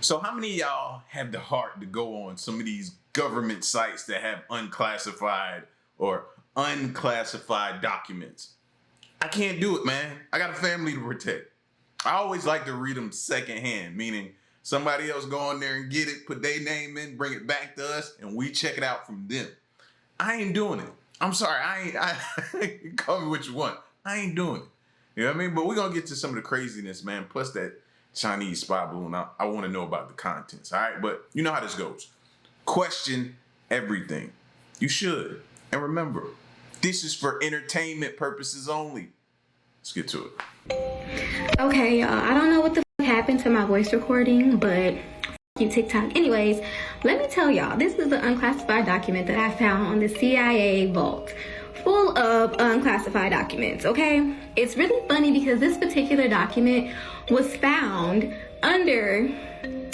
So how many of y'all have the heart to go on some of these government sites that have unclassified or unclassified documents? I can't do it, man. I got a family to protect. I always like to read them secondhand, meaning somebody else go on there and get it, put their name in, bring it back to us, and we check it out from them. I ain't doing it. I'm sorry, I call me what you want. I ain't doing it. You know what I mean? But we're going to get to some of the craziness, man. Plus that Chinese spy balloon. I want to know about the contents, all right? But you know how this goes. Question everything. You should. And remember, this is for entertainment purposes only. Let's get to it. Okay, y'all. I don't know what the happened to my voice recording, but you TikTok. Anyways, let me tell y'all, this is the unclassified document that I found on the CIA vault. Full of unclassified documents, okay? It's really funny because this particular document was found under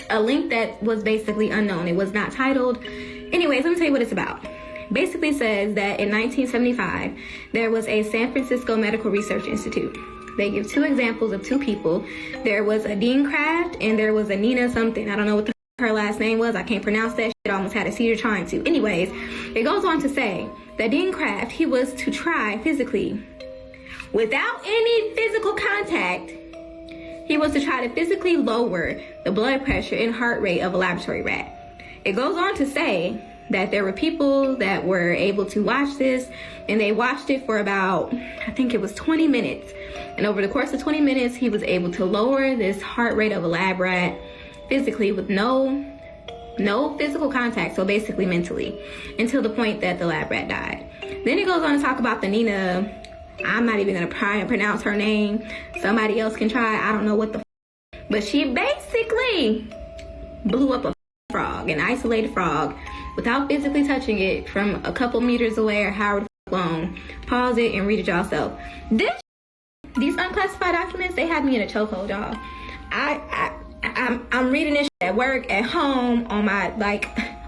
a link that was basically unknown. It was not titled. Anyways, let me tell you what it's about. Basically says that in 1975, there was a San Francisco Medical Research Institute. They give two examples of two people. There was a Dean Kraft and there was a Nina something. I don't know what her last name was. I can't pronounce that shit. I almost had a seizure trying to. Anyways, it goes on to say that Dean Kraft, he was to try physically, without any physical contact, he was to try to physically lower the blood pressure and heart rate of a laboratory rat. It goes on to say that there were people that were able to watch this, and they watched it for about, I think it was 20 minutes. And over the course of 20 minutes, he was able to lower this heart rate of a lab rat physically with no physical contact, so basically mentally, until the point that the lab rat died. Then he goes on to talk about the Nina, I'm not even gonna try and pronounce her name. Somebody else can try, I don't know what the but she basically blew up a frog, an isolated frog, without physically touching it from a couple meters away or however long. Pause it and read it yourself. These unclassified documents, they had me in a chokehold, y'all. I'm reading this at work, at home, on my,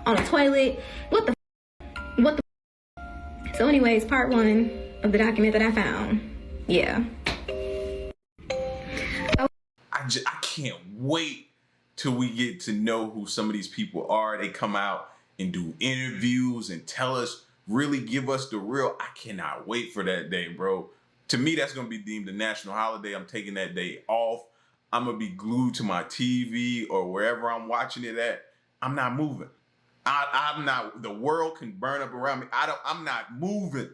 on the toilet. What the So anyways, part one of the document that I found. Yeah. I can't wait till we get to know who some of these people are. They come out and do interviews and tell us, really give us the real. I cannot wait for that day, bro. To me, that's going to be deemed a national holiday. I'm taking that day off. I'm going to be glued to my TV or wherever I'm watching it at. I'm not moving. I'm not, the world can burn up around me. I'm not moving.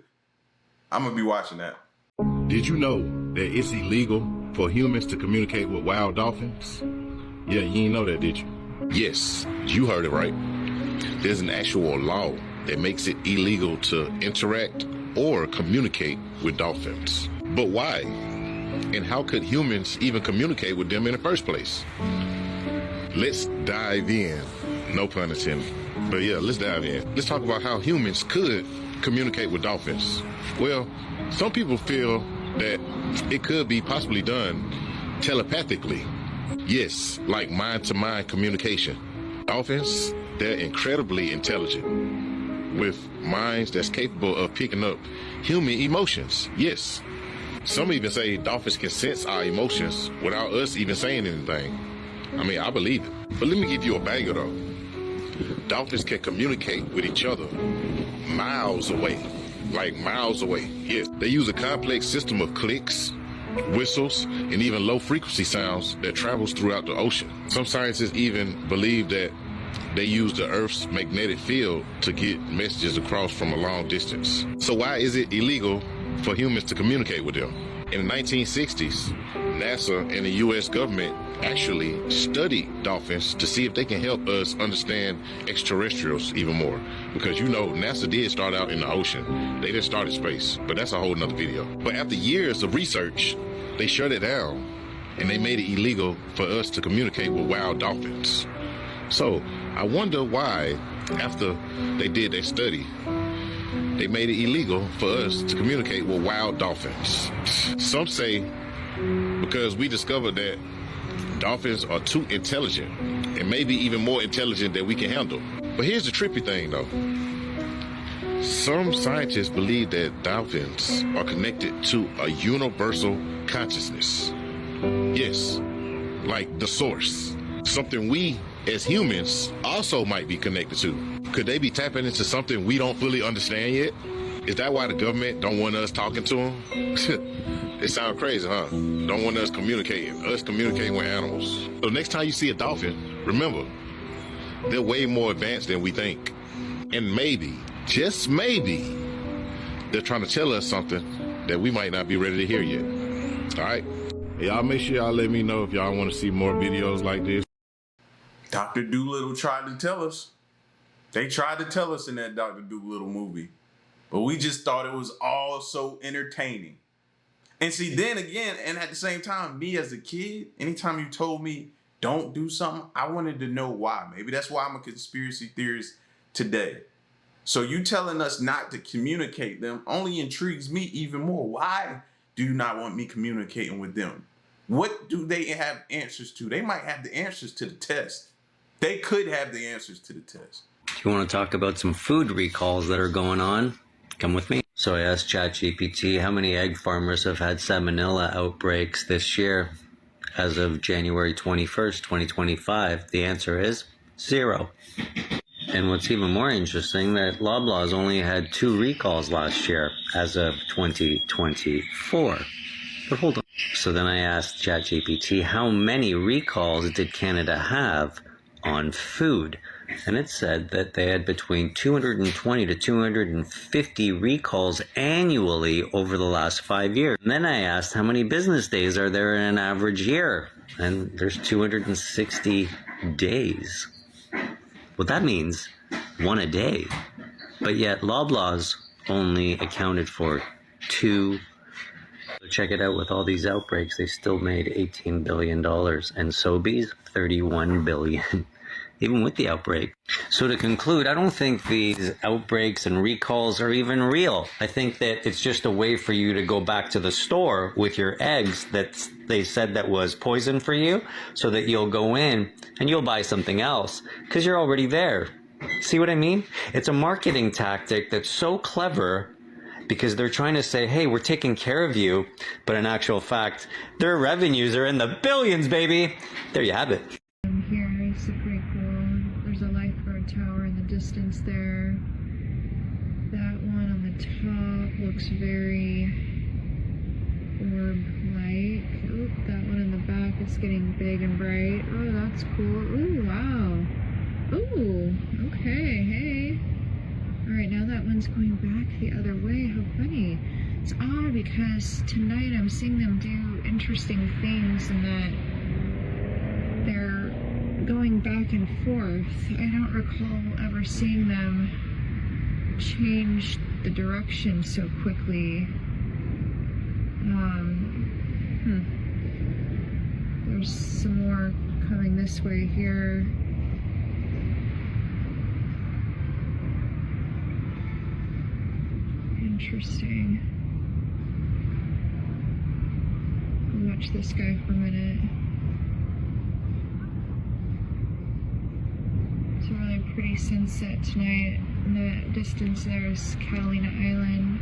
I'm going to be watching that. Did you know that it's illegal for humans to communicate with wild dolphins? Yeah, you didn't know that, did you? Yes, you heard it right. There's an actual law that makes it illegal to interact or communicate with dolphins. But why? And how could humans even communicate with them in the first place? Let's dive in. No pun intended. But yeah, let's dive in. Let's talk about how humans could communicate with dolphins. Well, some people feel that it could be possibly done telepathically. Yes, like mind-to-mind communication. Dolphins, they're incredibly intelligent, with minds that's capable of picking up human emotions. Yes. Some even say dolphins can sense our emotions without us even saying anything. I mean, I believe it. But let me give you a banger though. Dolphins can communicate with each other miles away. Like miles away. Yes. They use a complex system of clicks, whistles, and even low frequency sounds that travels throughout the ocean. Some scientists even believe that they use the Earth's magnetic field to get messages across from a long distance. So why is it illegal for humans to communicate with them? In the 1960s, NASA and the US government actually studied dolphins to see if they can help us understand extraterrestrials even more. Because you know, NASA did start out in the ocean. They didn't start in space, but that's a whole nother video. But after years of research, they shut it down and they made it illegal for us to communicate with wild dolphins. So I wonder why, after they did their study, they made it illegal for us to communicate with wild dolphins. Some say because we discovered that dolphins are too intelligent and maybe even more intelligent than we can handle. But here's the trippy thing though. Some scientists believe that dolphins are connected to a universal consciousness. Yes, like the source. something we as humans also might be connected to? Could they be tapping into something we don't fully understand yet? Is that why the government don't want us talking to them? It sounds crazy, huh? Don't want us communicating with animals. So next time you see a dolphin, remember, they're way more advanced than we think. And maybe, just maybe, they're trying to tell us something that we might not be ready to hear yet. All right? Y'all make sure y'all let me know if y'all want to see more videos like this. Dr. Dolittle tried to tell us. They tried to tell us in that Dr. Dolittle movie. But we just thought it was all so entertaining. And see, then again, and at the same time, me as a kid, anytime you told me don't do something, I wanted to know why. Maybe that's why I'm a conspiracy theorist today. So you telling us not to communicate them only intrigues me even more. Why do you not want me communicating with them? What do they have answers to? They might have the answers to the test. They could have the answers to the test. You want to talk about some food recalls that are going on? Come with me. So I asked ChatGPT how many egg farmers have had salmonella outbreaks this year as of January 21st, 2025. The answer is 0. And what's even more interesting, that Loblaws only had 2 recalls last year as of 2024. But hold on. So then I asked ChatGPT, how many recalls did Canada have on food? And it said that they had between 220 to 250 recalls annually over the last 5 years. And then I asked how many business days are there in an average year? And there's 260 days. Well, that means 1 a day. But yet Loblaws only accounted for 2. So check it out, with all these outbreaks, they still made $18 billion. And Sobeys, $31 billion. Even with the outbreak. So to conclude, I don't think these outbreaks and recalls are even real. I think that it's just a way for you to go back to the store with your eggs that they said that was poison for you, so that you'll go in and you'll buy something else because you're already there. See what I mean? It's a marketing tactic that's so clever because they're trying to say, hey, we're taking care of you. But in actual fact, their revenues are in the billions, baby. There you have it. Here is pretty cool. There's a lifeguard tower in the distance there. That one on the top looks very orb-like. Oop, that one in the back is getting big and bright. Oh, that's cool. Ooh, wow. Ooh, okay, hey. Alright, now that one's going back the other way. How funny. It's odd because tonight I'm seeing them do interesting things in that they're going back and forth. I don't recall ever seeing them change the direction so quickly. There's some more coming this way here. Interesting. I'll watch this guy for a minute. It's a really pretty sunset tonight. In the distance there's Catalina Island.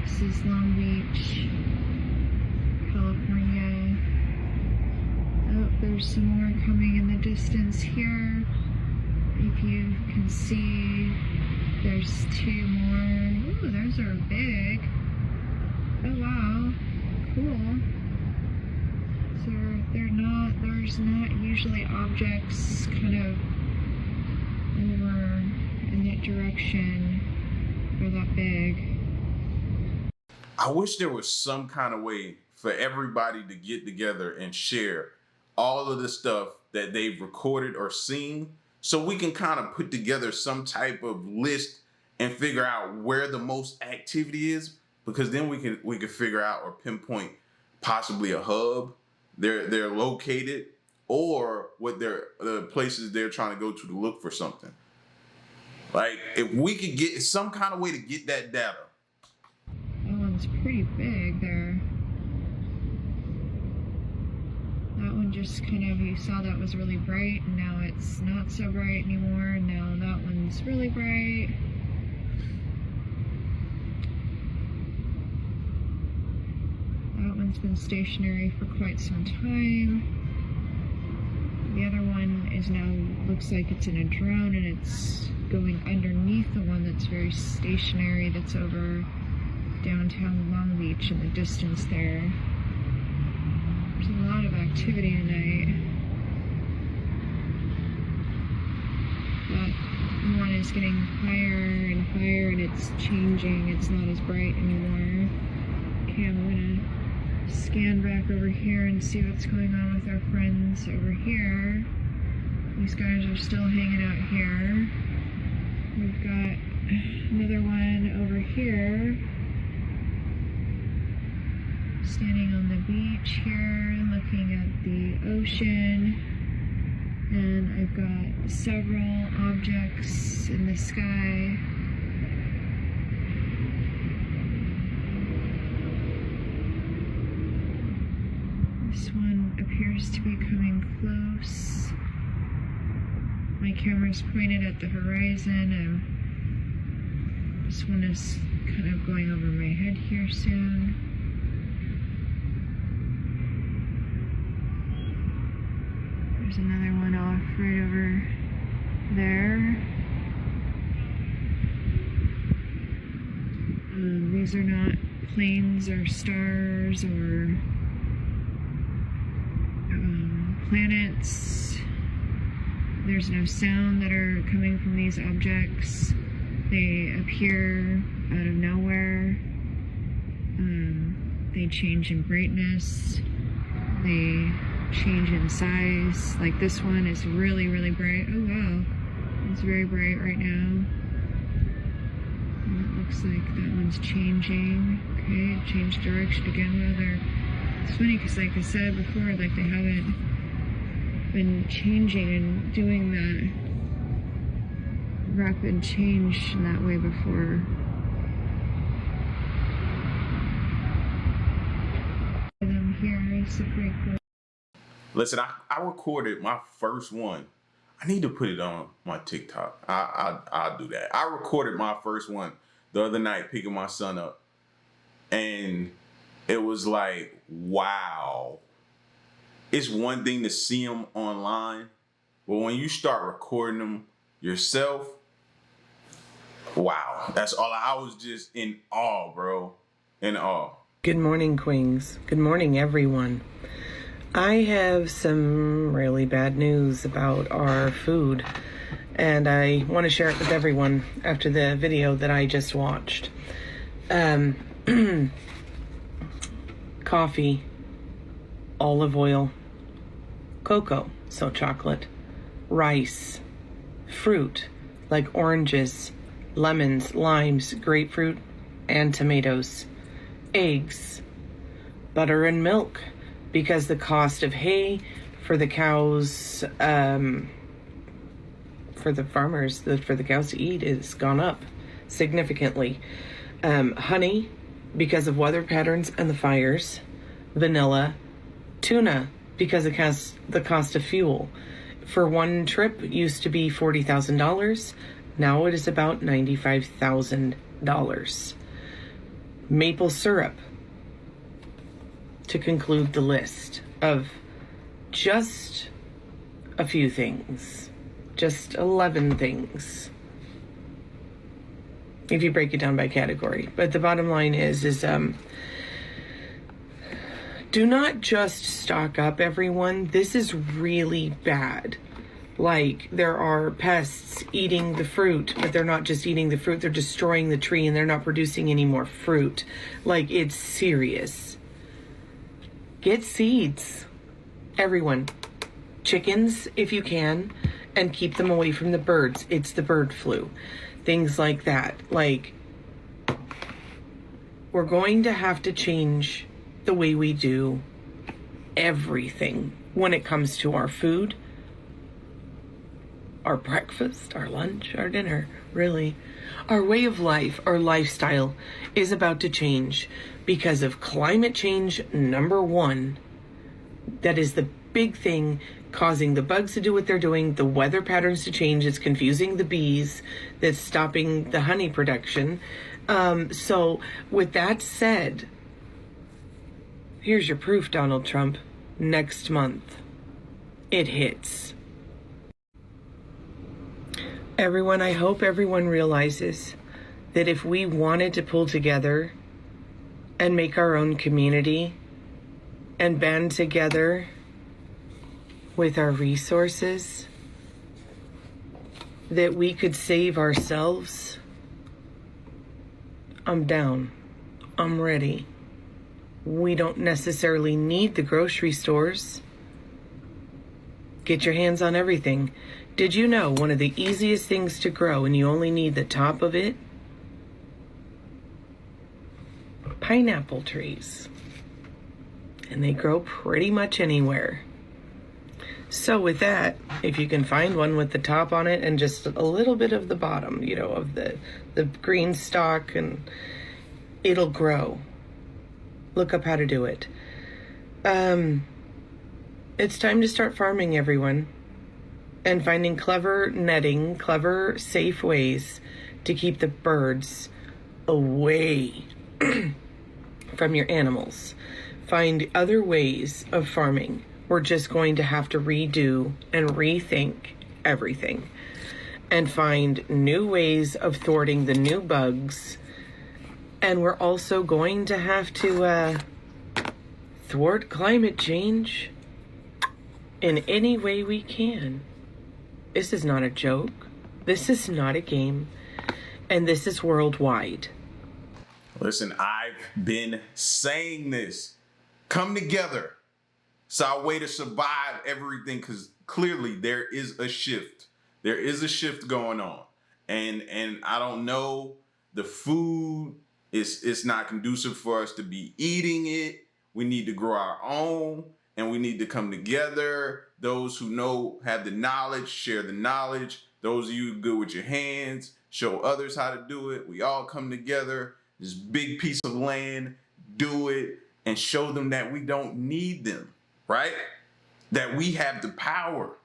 This is Long Beach, California. Oh, there's some more coming in the distance here. If you can see, there's 2 more. Ooh, those are big. Oh wow, cool. So there's not usually objects kind of over in that direction or that big. I wish there was some kind of way for everybody to get together and share all of the stuff that they've recorded or seen, so we can kind of put together some type of list and figure out where the most activity is, because then we can figure out or pinpoint possibly a hub they're located, or what the places they're trying to go to look for something. Like, if we could get some kind of way to get that data. That one's pretty big there. That one just kind of, you saw that was really bright, and now it's not so bright anymore, and now that one's really bright. That one's been stationary for quite some time. The other one is now, looks like it's in a drone, and it's going underneath the one that's very stationary, that's over downtown Long Beach in the distance there. There's a lot of activity tonight. That one is getting higher and higher, and it's changing. It's not as bright anymore. Okay, I'm gonna scan back over here and see what's going on with our friends over here. These guys are still hanging out here. We've got another one over here, standing on the beach here, looking at the ocean. And I've got several objects in the sky. This one appears to be coming close. My camera's pointed at the horizon. This one is kind of going over my head here soon. There's another one off right over there. These are not planes or stars or planets. There's no sound that are coming from these objects. They appear out of nowhere. They change in brightness. They change in size. Like this one is really, really bright. Oh wow, it's very bright right now. And it looks like that one's changing. Okay, it changed direction again. Well, it's funny because, like I said before, like they haven't been changing and doing that rapid change in that way before. Them here is pretty cool. Listen, I recorded my first one. I need to put it on my TikTok. I'll do that. I recorded my first one the other night, picking my son up. And it was like, wow. It's one thing to see them online, but when you start recording them yourself, wow. That's all. I was just in awe, bro. In awe. Good morning, Queens. Good morning, everyone. I have some really bad news about our food, and I want to share it with everyone after the video that I just watched. Coffee, olive oil, cocoa, so chocolate, rice, fruit like oranges, lemons, limes, grapefruit, and tomatoes, eggs, butter and milk, because the cost of hay for the cows, for the farmers, for the cows to eat, has gone up significantly. Honey, because of weather patterns and the fires. Vanilla, tuna, because it has the cost of fuel. For one trip, it used to be $40,000. Now it is about $95,000. Maple syrup, to conclude the list of just a few things, just 11 things, if you break it down by category. But the bottom line is do not just stock up, everyone. This is really bad. Like, there are pests eating the fruit, but they're not just eating the fruit, they're destroying the tree and they're not producing any more fruit. Like, it's serious. Get seeds, everyone. Chickens, if you can, and keep them away from the birds. It's the bird flu. Things like that. Like, we're going to have to change the way we do everything when it comes to our food, our breakfast, our lunch, our dinner, really. Our way of life, our lifestyle is about to change because of climate change, number one. That is the big thing causing the bugs to do what they're doing, the weather patterns to change. It's confusing the bees, that's stopping the honey production. So with that said, Here's your proof, Donald Trump. Next month, it hits. Everyone, I hope everyone realizes that if we wanted to pull together and make our own community and band together with our resources, that we could save ourselves. I'm down. I'm ready. We don't necessarily need the grocery stores. Get your hands on everything. Did you know one of the easiest things to grow, and you only need the top of it? Pineapple trees. And they grow pretty much anywhere. So with that, if you can find one with the top on it and just a little bit of the bottom, you know, of the green stalk, and it'll grow. Look up how to do it. It's time to start farming, everyone, and finding clever netting, clever, safe ways to keep the birds away from your animals. Find other ways of farming. We're just going to have to redo and rethink everything and find new ways of thwarting the new bugs. And we're also going to have to thwart climate change in any way we can. This is not a joke. This is not a game. And this is worldwide. Listen, I've been saying this. Come together. It's our way to survive everything, because clearly there is a shift. There is a shift going on. And I don't know, the food is not conducive for us to be eating it. We need to grow our own, and we need to come together. Those who know, have the knowledge, share the knowledge. Those of you good with your hands, show others how to do it. We all come together, this big piece of land, do it, and show them that we don't need them. Right? That we have the power.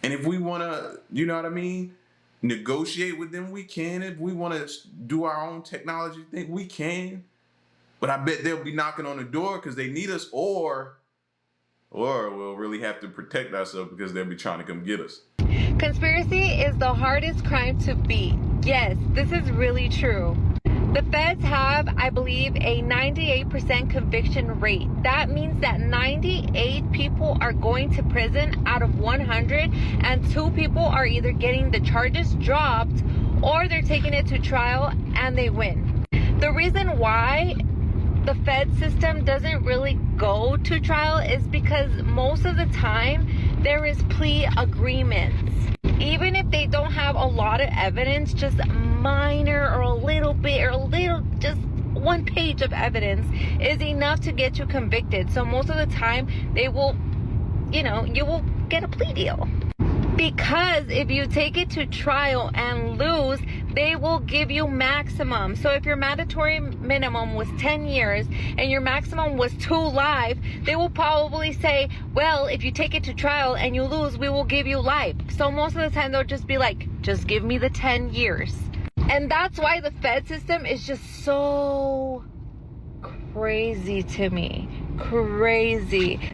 And if we want to, you know what I mean, negotiate with them, we can. If we want to do our own technology thing, we can. But I bet they'll be knocking on the door because they need us, or we'll really have to protect ourselves because they'll be trying to come get us. Conspiracy is the hardest crime to beat. Yes, this is really true. The feds have, I believe, a 98% conviction rate. That means that 98 people are going to prison out of 100, and 2 people are either getting the charges dropped or they're taking it to trial and they win. The reason why the Fed system doesn't really go to trial is because most of the time there is plea agreements. Even if they don't have a lot of evidence, just minor or a little bit or a little, just 1 page of evidence is enough to get you convicted. So most of the time they will, you will get a plea deal. Because if you take it to trial and lose, they will give you maximum. So if your mandatory minimum was 10 years and your maximum was 2 life, they will probably say, well, if you take it to trial and you lose, we will give you life. So most of the time they'll just be like, just give me the 10 years. And that's why the Fed system is just so crazy to me. Crazy.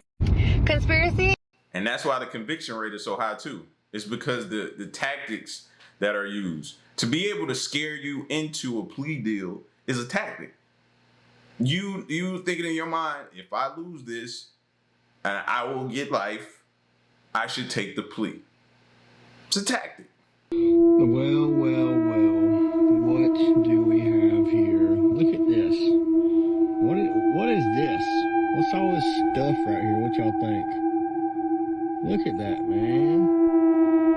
Conspiracy. And that's why the conviction rate is so high too. It's because the tactics that are used to be able to scare you into a plea deal is a tactic. You thinking in your mind, if I lose this and I will get life, I should take the plea. It's a tactic. Well, what do we have here? Look at this. What is this? What's all this stuff right here? What y'all think? Look at that, man.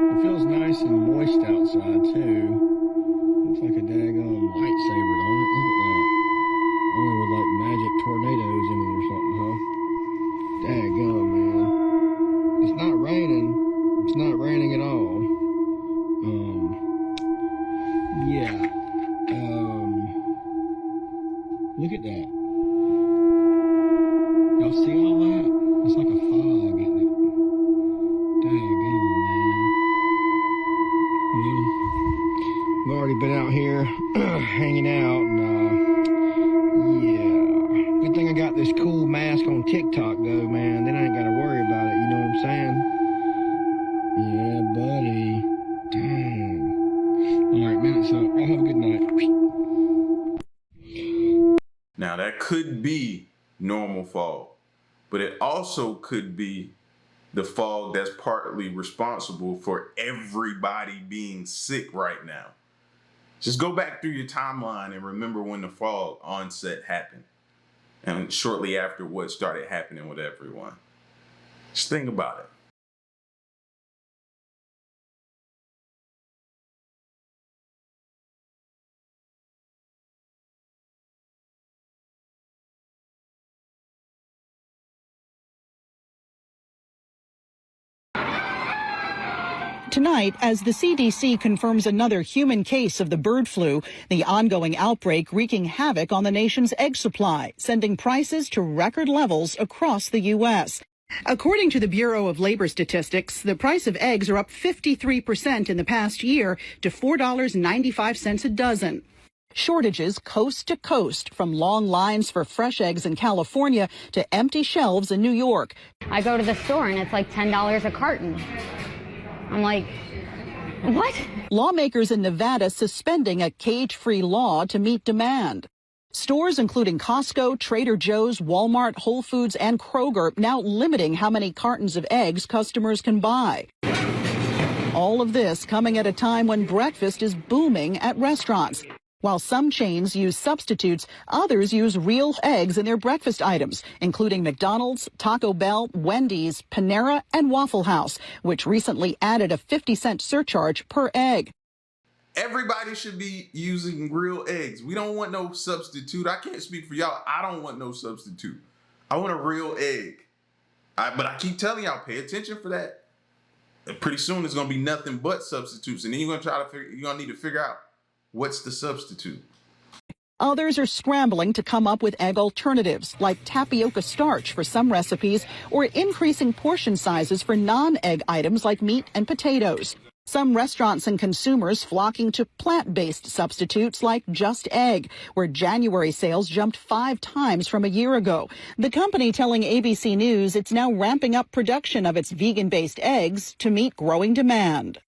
It feels nice and moist outside, too. Looks like a daggone lightsaber, don't it? Look at that. Only with, like, magic tornadoes in it or something, huh? Daggone, man. It's not raining. It's not raining at all. Yeah. Look at that. Y'all see all that? It's like a fog, isn't it? Daggone, man. Well, we've already been out here hanging out, and yeah. Good thing I got this cool mask TikTok go, man, then I ain't got to worry about it. You know what I'm saying? Yeah, buddy. Dang. All right, man. So y'all have a good night. Now, that could be normal fog, but it also could be the fog that's partly responsible for everybody being sick right now. Just go back through your timeline and remember when the fog onset happened and shortly after what started happening with everyone. Just think about it. Tonight, as the CDC confirms another human case of the bird flu, the ongoing outbreak wreaking havoc on the nation's egg supply, sending prices to record levels across the U.S. According to the Bureau of Labor Statistics, the price of eggs are up 53% in the past year to $4.95 a dozen. Shortages coast to coast, from long lines for fresh eggs in California to empty shelves in New York. I go to the store and it's like $10 a carton. I'm like, what? Lawmakers in Nevada suspending a cage-free law to meet demand. Stores including Costco, Trader Joe's, Walmart, Whole Foods, and Kroger now limiting how many cartons of eggs customers can buy. All of this coming at a time when breakfast is booming at restaurants. While some chains use substitutes, others use real eggs in their breakfast items, including McDonald's, Taco Bell, Wendy's, Panera, and Waffle House, which recently added a 50-cent surcharge per egg. Everybody should be using real eggs. We don't want no substitute. I can't speak for y'all. I don't want no substitute. I want a real egg. But I keep telling y'all, pay attention for that. And pretty soon it's going to be nothing but substitutes. And then you're going to need to figure out, what's the substitute? Others are scrambling to come up with egg alternatives, like tapioca starch for some recipes, or increasing portion sizes for non-egg items like meat and potatoes. Some restaurants and consumers flocking to plant-based substitutes like Just Egg, where January sales jumped 5 times from a year ago. The company telling ABC News it's now ramping up production of its vegan-based eggs to meet growing demand.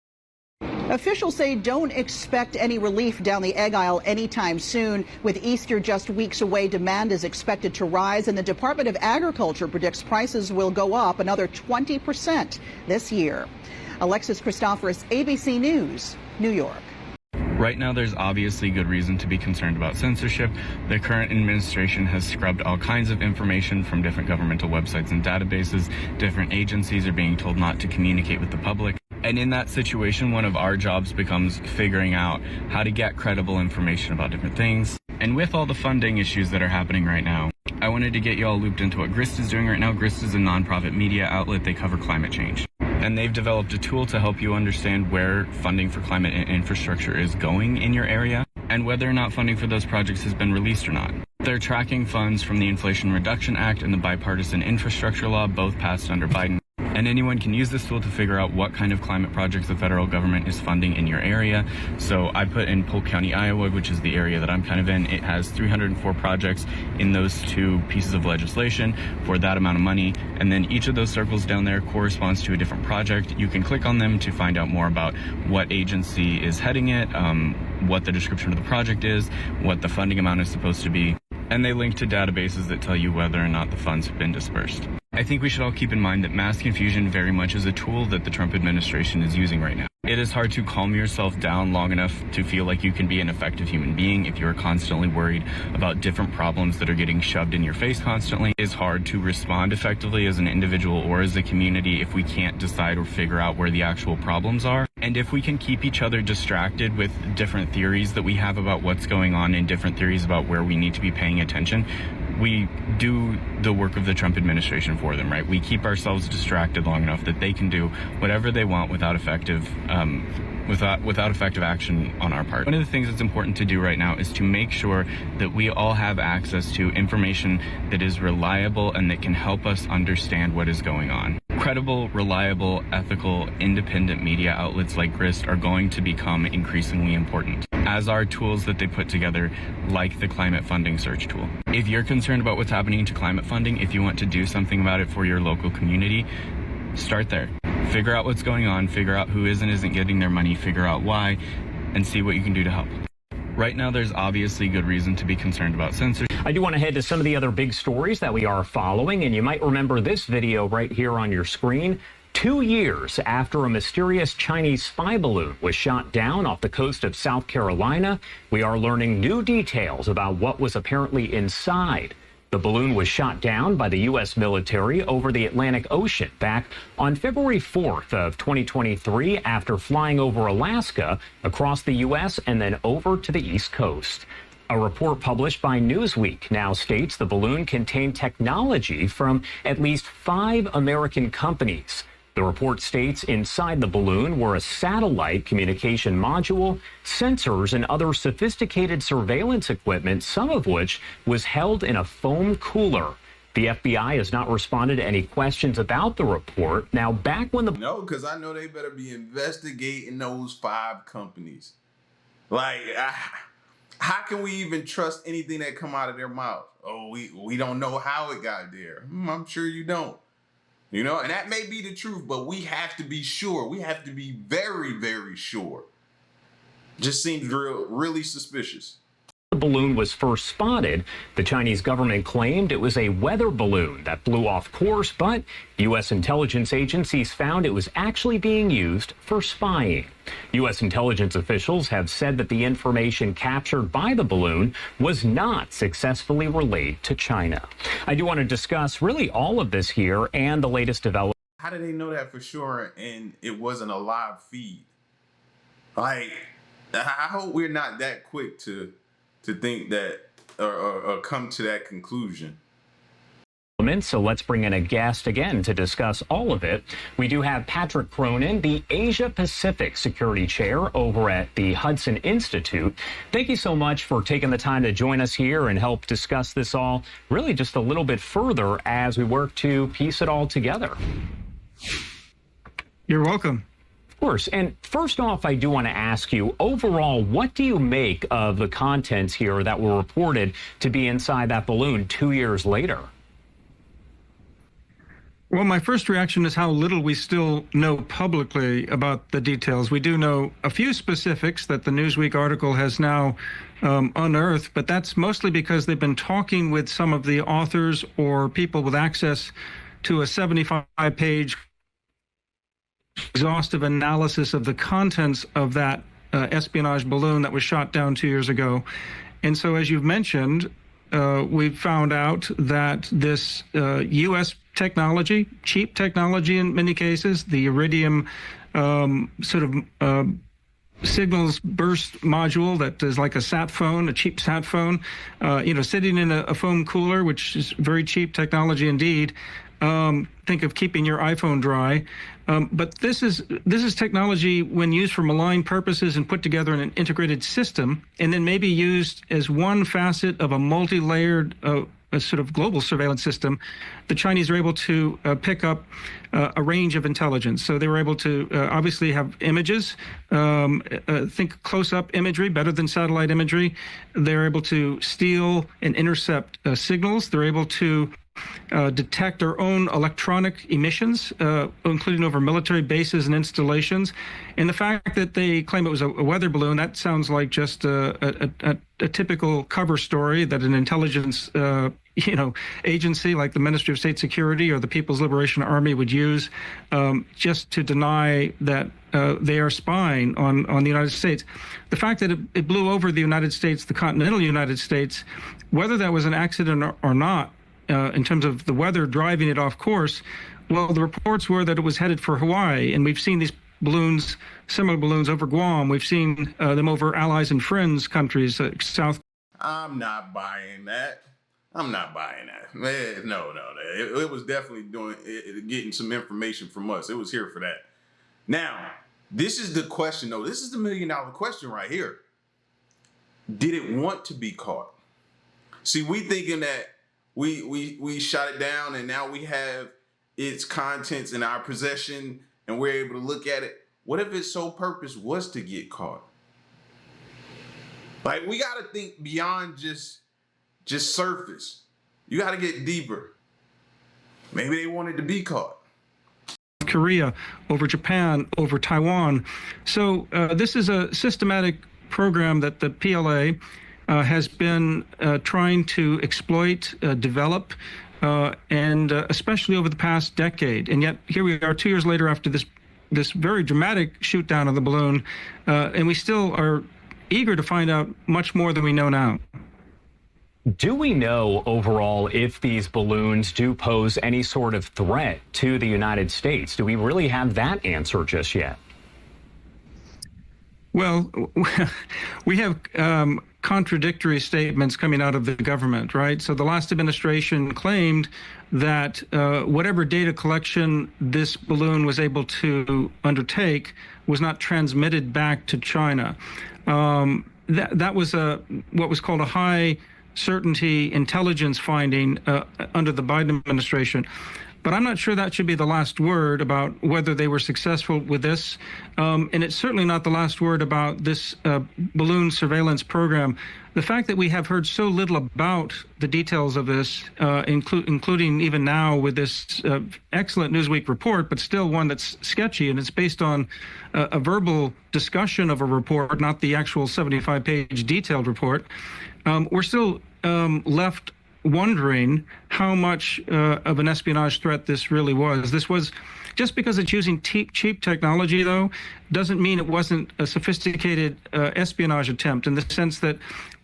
Officials say don't expect any relief down the egg aisle anytime soon. With Easter just weeks away, demand is expected to rise, and the Department of Agriculture predicts prices will go up another 20% this year. Alexis Christoforous, ABC News, New York. Right now, there's obviously good reason to be concerned about censorship. The current administration has scrubbed all kinds of information from different governmental websites and databases. Different agencies are being told not to communicate with the public. And in that situation, one of our jobs becomes figuring out how to get credible information about different things. And with all the funding issues that are happening right now, I wanted to get you all looped into what GRIST is doing right now. GRIST is a nonprofit media outlet. They cover climate change. And they've developed a tool to help you understand where funding for climate and infrastructure is going in your area and whether or not funding for those projects has been released or not. They're tracking funds from the Inflation Reduction Act and the Bipartisan Infrastructure Law, both passed under Biden. And anyone can use this tool to figure out what kind of climate projects the federal government is funding in your area. So I put in Polk County, Iowa, which is the area that I'm kind of in. It has 304 projects in those 2 pieces of legislation for that amount of money. And then each of those circles down there corresponds to a different project. You can click on them to find out more about what agency is heading it, what the description of the project is, what the funding amount is supposed to be. And they link to databases that tell you whether or not the funds have been dispersed. I think we should all keep in mind that mass confusion very much is a tool that the Trump administration is using right now. It is hard to calm yourself down long enough to feel like you can be an effective human being if you're constantly worried about different problems that are getting shoved in your face constantly. It's hard to respond effectively as an individual or as a community if we can't decide or figure out where the actual problems are. And if we can keep each other distracted with different theories that we have about what's going on and different theories about where we need to be paying attention, we do the work of the Trump administration for them, right? We keep ourselves distracted long enough that they can do whatever they want without effective action on our part. One of the things that's important to do right now is to make sure that we all have access to information that is reliable and that can help us understand what is going on. Credible, reliable, ethical, independent media outlets like GRIST are going to become increasingly important. as are tools that they put together, like the climate funding search tool. If you're concerned about what's happening to climate funding, if you want to do something about it for your local community, start there. Figure out what's going on, figure out who is and isn't getting their money, figure out why, and see what you can do to help. Right now, there's obviously good reason to be concerned about censorship. I do want to head to some of the other big stories that we are following, and you might remember this video right here on your screen. 2 years after a mysterious Chinese spy balloon was shot down off the coast of South Carolina, we are learning new details about what was apparently inside. The balloon was shot down by the U.S. military over the Atlantic Ocean back on February 4th of 2023 after flying over Alaska, across the U.S., and then over to the East Coast. A report published by Newsweek now states the balloon contained technology from at least 5 American companies. The report states inside the balloon were a satellite communication module, sensors, and other sophisticated surveillance equipment, some of which was held in a foam cooler. The FBI has not responded to any questions about the report. Now, back when the... No, because I know they better be investigating those 5 companies. Like, how can we even trust anything that come out of their mouth? Oh, we don't know how it got there. I'm sure you don't. You know, and that may be the truth, but we have to be sure. We have to be very, very sure. Just seems really suspicious. The balloon was first spotted, the Chinese government claimed it was a weather balloon that blew off course, but U.S. intelligence agencies found it was actually being used for spying. U.S. intelligence officials have said that the information captured by the balloon was not successfully relayed to China. I do want to discuss really all of this here and the latest developments. How do they know that for sure and it wasn't a live feed? Like, I hope we're not that quick to think that or come to that conclusion. So let's bring in a guest again to discuss all of it. We do have Patrick Cronin, the Asia Pacific Security Chair over at the Hudson Institute. Thank you so much for taking the time to join us here and help discuss this all really just a little bit further as we work to piece it all together. You're welcome. Of course. And first off, I do want to ask you, overall, what do you make of the contents here that were reported to be inside that balloon 2 years later? Well, my first reaction is how little we still know publicly about the details. We do know a few specifics that the Newsweek article has now unearthed, but that's mostly because they've been talking with some of the authors or people with access to a 75-page exhaustive analysis of the contents of that espionage balloon that was shot down 2 years ago. And so, as you've mentioned, we've found out that this U.S. technology, cheap technology in many cases, the iridium signals burst module that is like a sat phone, a cheap sat phone, sitting in a foam cooler, which is very cheap technology indeed. Think of keeping your iPhone dry. But this is technology when used for malign purposes and put together in an integrated system, and then maybe used as one facet of a multi-layered a sort of global surveillance system. The Chinese are able to pick up a range of intelligence. So they were able to obviously have images, think close-up imagery, better than satellite imagery. They're able to steal and intercept signals. They're able to detect their own electronic emissions, including over military bases and installations. And the fact that they claim it was a weather balloon, that sounds like just a typical cover story that an intelligence agency like the Ministry of State Security or the People's Liberation Army would use just to deny that they are spying on the United States. The fact that it blew over the United States, the continental United States, whether that was an accident or not, in terms of the weather driving it off course, well, the reports were that it was headed for Hawaii, and we've seen these balloons, similar balloons over Guam. We've seen them over allies and friends countries, South. I'm not buying that. I'm not buying that. No. It was definitely getting some information from us. It was here for that. Now, this is the question, though. This is the $1 million question right here. Did it want to be caught? See, we thinking that we shot it down and now we have its contents in our possession and we're able to look at it. What if its sole purpose was to get caught? Like, we got to think beyond just surface. You got to get deeper. Maybe they wanted to be caught. Korea, over Japan, over Taiwan. So this is a systematic program that the PLA has been trying to exploit, develop, and especially over the past decade. And yet here we are 2 years later after this very dramatic shoot down of the balloon, and we still are eager to find out much more than we know now. Do we know overall if these balloons do pose any sort of threat to the United States? Do we really have that answer just yet? Well, we have contradictory statements coming out of the government, right? So the last administration claimed that whatever data collection this balloon was able to undertake was not transmitted back to China. That was what was called a high certainty intelligence finding under the Biden administration. But I'm not sure that should be the last word about whether they were successful with this. And it's certainly not the last word about this balloon surveillance program. The fact that we have heard so little about the details of this, including even now with this excellent Newsweek report, but still one that's sketchy, and it's based on a verbal discussion of a report, not the actual 75-page detailed report, we're still left wondering how much of an espionage threat this really was. This was, just because it's using cheap technology, though, doesn't mean it wasn't a sophisticated espionage attempt, in the sense that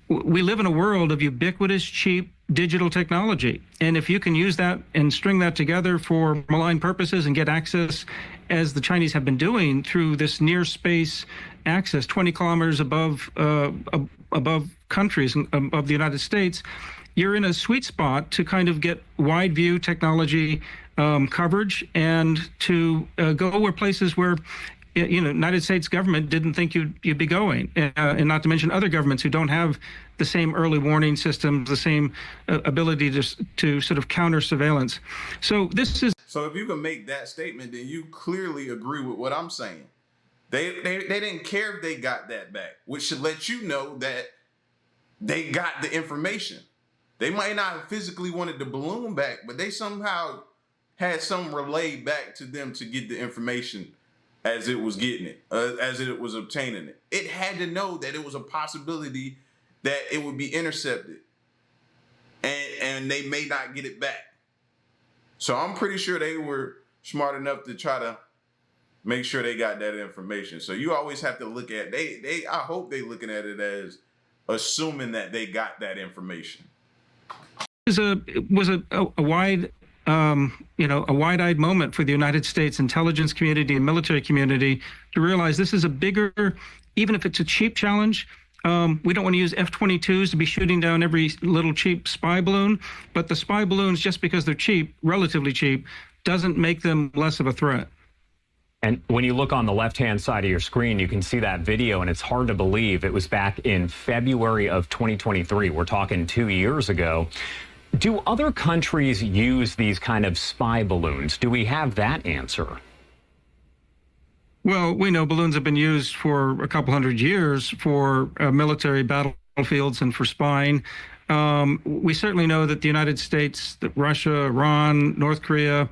we live in a world of ubiquitous, cheap digital technology. And if you can use that and string that together for malign purposes and get access, as the Chinese have been doing through this near space access, 20 kilometers above countries, above the United States, you're in a sweet spot to kind of get wide view technology coverage, and to go where places where United States government didn't think you'd be going, and not to mention other governments who don't have the same early warning systems, the same ability to sort of counter surveillance. So this is. So if you can make that statement, then you clearly agree with what I'm saying. They didn't care if they got that back, which should let you know that they got the information. They might not have physically wanted the balloon back, but they somehow had some relayed back to them to get the information as it was getting it, as it was obtaining it. It had to know that it was a possibility that it would be intercepted, and they may not get it back. So I'm pretty sure they were smart enough to try to make sure they got that information. So you always have to look at, I hope they looking at it as assuming that they got that information. It was a wide, a wide-eyed moment for the United States intelligence community and military community to realize this is a bigger, even if it's a cheap challenge. We don't want to use F-22s to be shooting down every little cheap spy balloon, but the spy balloons, just because they're cheap, relatively cheap, doesn't make them less of a threat. And when you look on the left-hand side of your screen, you can see that video, and it's hard to believe it was back in February of 2023. We're talking 2 years ago. Do other countries use these kind of spy balloons? Do we have that answer? Well, we know balloons have been used for a couple hundred years for military battlefields and for spying. We certainly know that the United States, that Russia, Iran, North Korea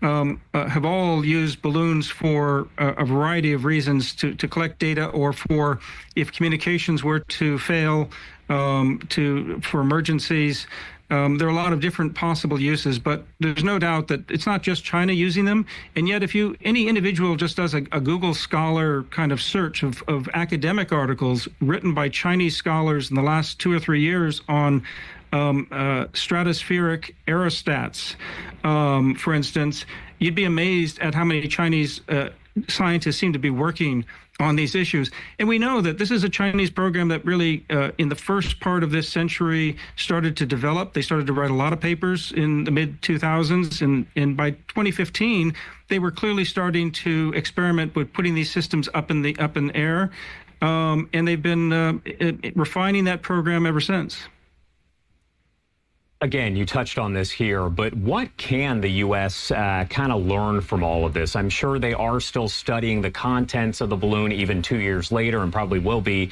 have all used balloons for a variety of reasons, to collect data, or for, if communications were to fail, for emergencies. There are a lot of different possible uses, but there's no doubt that it's not just China using them. And yet, if any individual just does a Google Scholar kind of search of academic articles written by Chinese scholars in the last 2 or 3 years on stratospheric aerostats, for instance, you'd be amazed at how many Chinese scientists seem to be working on these issues. And we know that this is a Chinese program that really, in the first part of this century, started to develop. They started to write a lot of papers in the mid-2000s, and by 2015, they were clearly starting to experiment with putting these systems up in the air, and they've been refining that program ever since. Again, you touched on this here, but what can the U.S. kind of learn from all of this? I'm sure they are still studying the contents of the balloon even 2 years later, and probably will be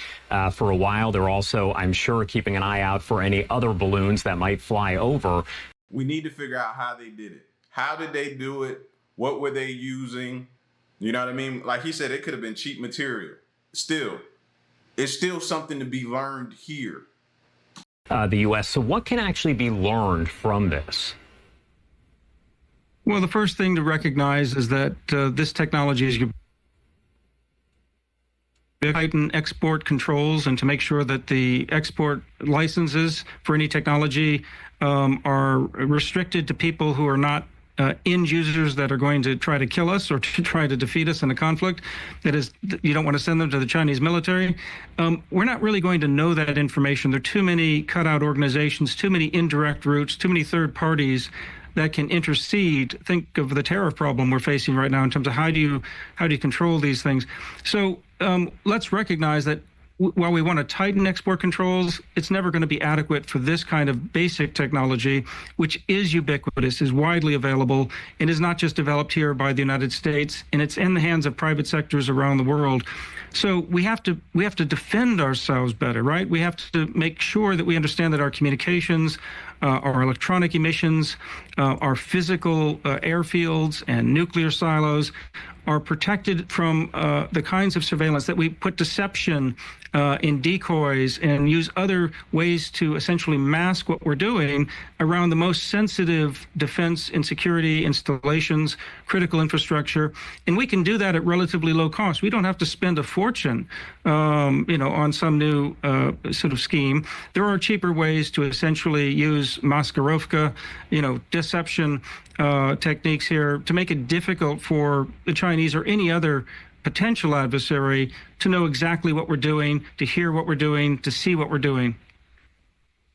for a while. They're also, I'm sure, keeping an eye out for any other balloons that might fly over. We need to figure out how they did it. How did they do it? What were they using? You know what I mean? Like he said, it could have been cheap material. Still, it's still something to be learned here. The U.S. So what can actually be learned from this? Well, the first thing to recognize is that this technology is tighten export controls and to make sure that the export licenses for any technology are restricted to people who are not end users that are going to try to kill us or to try to defeat us in a conflict. That is, you don't want to send them to the Chinese military. We're not really going to know that information. There are too many cutout organizations, too many indirect routes, too many third parties that can intercede. Think of the tariff problem we're facing right now in terms of how do you control these things. So let's recognize that while we want to tighten export controls, it's never going to be adequate for this kind of basic technology, which is ubiquitous, is widely available, and is not just developed here by the United States, and it's in the hands of private sectors around the world. So we have to defend ourselves better, right? We have to make sure that we understand that our communications, our electronic emissions, our physical airfields and nuclear silos are protected from the kinds of surveillance that we put deception in decoys and use other ways to essentially mask what we're doing around the most sensitive defense and security installations, critical infrastructure. And we can do that at relatively low cost. We don't have to spend a fortune, on some new sort of scheme. There are cheaper ways to essentially use maskirovka, deception techniques here to make it difficult for the Chinese or any other potential adversary to know exactly what we're doing, to hear what we're doing, to see what we're doing.